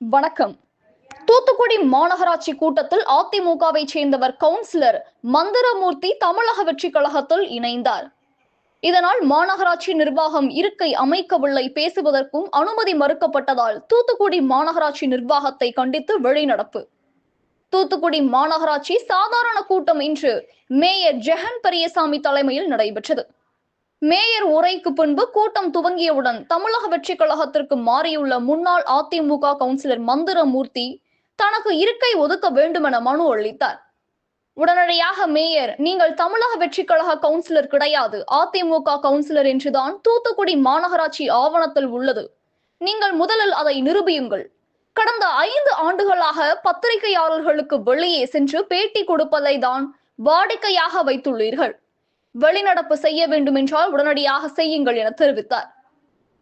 வணக்கம். தூத்துக்குடி மாநகராட்சி கூட்டத்தில் அதிமுகவை சேர்ந்தவர் கவுன்சிலர் மந்திரமூர்த்தி தமிழக வெற்றி கழகத்தில் இணைந்தார். இதனால் மாநகராட்சி நிர்வாகம் இருக்கை அமைக்கவில்லை, பேசுவதற்கும் அனுமதி மறுக்கப்பட்டதால் தூத்துக்குடி மாநகராட்சி நிர்வாகத்தை கண்டித்து வெளிநடப்பு. தூத்துக்குடி மாநகராட்சி சாதாரண கூட்டம் இன்று மேயர் ஜெகன் பெரியசாமி தலைமையில் நடைபெற்றது. மேயர் உரைக்கு பின்பு கூட்டம் துவங்கியவுடன் தமிழக வெற்றி கழகத்திற்கு மாறியுள்ள முன்னாள் அதிமுக கவுன்சிலர் மந்திரமூர்த்தி தனக்கு இருக்கை ஒதுக்க வேண்டுமென மனு அளித்தார். உடனடியாக மேயர், நீங்கள் தமிழக வெற்றி கழக கவுன்சிலர் கிடையாது, அதிமுக கவுன்சிலர் என்றுதான் தூத்துக்குடி மாநகராட்சி ஆவணத்தில் உள்ளது. நீங்கள் முதலில் அதை நிரூபியுங்கள். கடந்த 5 ஆண்டுகளாக பத்திரிகையாளர்களுக்கு வெளியே சென்று பேட்டி கொடுப்பதை தான் வாடிக்கையாக வைத்துள்ளீர்கள். வெளிநடப்பு செய்ய வேண்டும் என்றால் உடனடியாக செய்யுங்கள் என தெரிவித்தார்.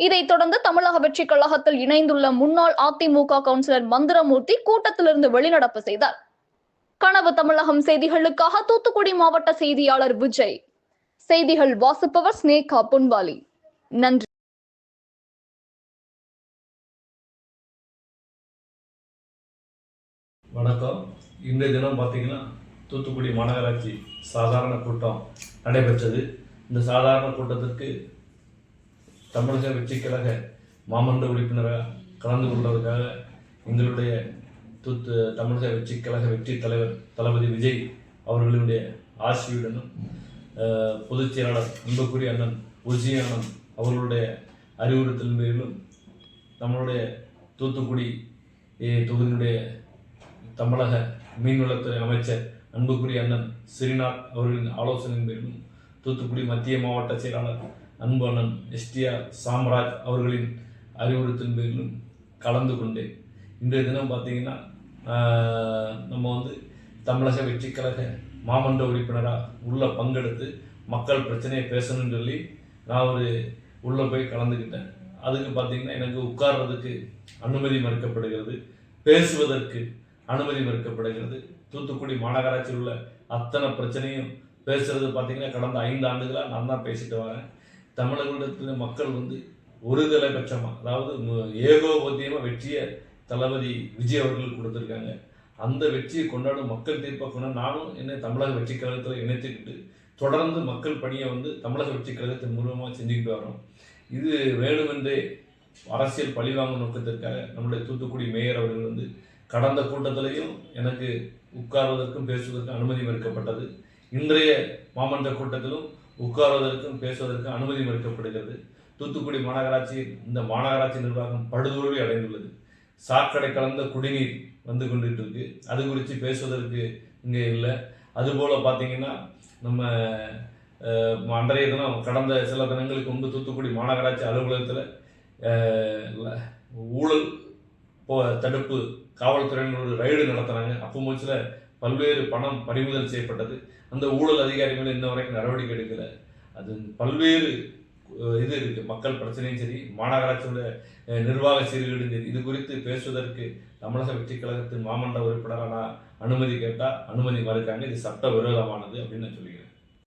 இதைத் தொடர்ந்து தமிழக வெற்றி கழகத்தில் இணைந்துள்ள முன்னாள் அதிமுக கவுன்சிலர் மந்திரமூர்த்தி கூட்டத்திலிருந்து வெளிநடப்பு செய்தார். கனவு தமிழகம் செய்திகளுக்காக தூத்துக்குடி மாவட்ட செய்தியாளர் விஜய். செய்திகள் வாசிப்பவர் ஸ்னேகா பொன்வாலி. நன்றி. வணக்கம். இன்றைய தினம் பார்த்தீங்கன்னா தூத்துக்குடி மாநகராட்சி சாதாரண கூட்டம் நடைபெற்றது. இந்த சாதாரண கூட்டத்திற்கு தமிழக வெற்றி கழக மாமன்ற உறுப்பினராக கலந்து கொள்வதற்காக எங்களுடைய தமிழக வெற்றி கழக வெற்றி தலைவர் தளபதி விஜய் அவர்களுடைய ஆசியுடனும் பொதுச் செயலாளர் அன்புக்குரிய அண்ணன் உஜியானந்த் அவர்களுடைய அறிவுறுத்தல் பேரிலும் நம்மளுடைய தூத்துக்குடி தொகுதியினுடைய தமிழக மீன்வளத்துறை அமைச்சர் அன்புக்குரிய அண்ணன் ஸ்ரீநாத் அவர்களின் ஆலோசனையின் பேரிலும் தூத்துக்குடி மத்திய மாவட்ட செயலாளர் அன்பு அண்ணன் எஸ்டிஆர் சாம்ராஜ் அவர்களின் அறிவுறுத்தலின் பேரிலும் கலந்து கொண்டேன். இன்றைய தினம் பார்த்தீங்கன்னா நம்ம தமிழக வெற்றி கழக மாமன்ற உறுப்பினராக உள்ள பங்கெடுத்து மக்கள் பிரச்சனையை பேசணும்னு சொல்லி நான் உள்ளே போய் கலந்துக்கிட்டேன். அதுக்கு பார்த்தீங்கன்னா எனக்கு உட்கார்றதுக்கு அனுமதி மறுக்கப்படுகிறது, பேசுவதற்கு அனுமதி மறுக்கப்படுகிறது. தூத்துக்குடி மாநகராட்சியில் உள்ள அத்தனை பிரச்சனையும் பேசுறது பார்த்தீங்கன்னா கடந்த 5 ஆண்டுகளாக நான் தான் பேசிட்டு வரேன். தமிழகத்தில் மக்கள் ஒரு தலைபட்சமாக, அதாவது ஏகோபத்தியமாக வெற்றியை தளபதி விஜய் அவர்கள் கொடுத்துருக்காங்க. அந்த வெற்றியை கொண்டாடும் மக்கள் தீர்ப்பை கொண்டாட நானும் என்னை தமிழக வெற்றி கழகத்தில் இணைத்துக்கிட்டு தொடர்ந்து மக்கள் பணியை தமிழக வெற்றி கழகத்தின் மூலமாக செஞ்சுக்கிட்டு வரோம். இது வேணுமென்றே அரசியல் பழிவாங்கும் நோக்கத்திற்காக நம்முடைய தூத்துக்குடி மேயர் அவர்கள் கடந்த கூட்டத்திலையும் எனக்கு உட்கார்வதற்கும் பேசுவதற்கும் அனுமதி மறுக்கப்பட்டது. இன்றைய மாமன்ற கூட்டத்திலும் உட்கார்வதற்கும் பேசுவதற்கும் அனுமதி மறுக்கப்படுகிறது. தூத்துக்குடி மாநகராட்சியில் இந்த மாநகராட்சி நிர்வாகம் படுதோல்வி அடைந்துள்ளது. சாக்கடை கலந்த குடிநீர் வந்து கொண்டுட்டு இருக்கு. அது குறித்து பேசுவதற்கு இங்கே இல்லை. அதுபோல் பார்த்தீங்கன்னா நம்ம அன்றைய தினம் கடந்த சில தினங்களுக்கு முன்பு தூத்துக்குடி மாநகராட்சி அலுவலகத்தில் ஊழல் தடுப்பு காவல்துறையினர் ஒரு ரைடு நடத்துகிறாங்க. அப்போ மூச்சில் பல்வேறு பணம் பறிமுதல் செய்யப்பட்டது. அந்த ஊழல் அதிகாரிகள் இன்ன வரைக்கும் நடவடிக்கை எடுக்கலை. அது பல்வேறு இது இருக்குது. மக்கள் பிரச்சனையும் சரி, மாநகராட்சியோட நிர்வாக சீர்கேடும் சரி, இது குறித்து பேசுவதற்கு தமிழக வெற்றி கழகத்தின் மாமன்ற உறுப்பினராக நான் அனுமதி கேட்டால் அனுமதி மறுக்காங்க. இது சட்ட விரோதமானது அப்படின்னு நான் சொல்லிக்கிறேன்.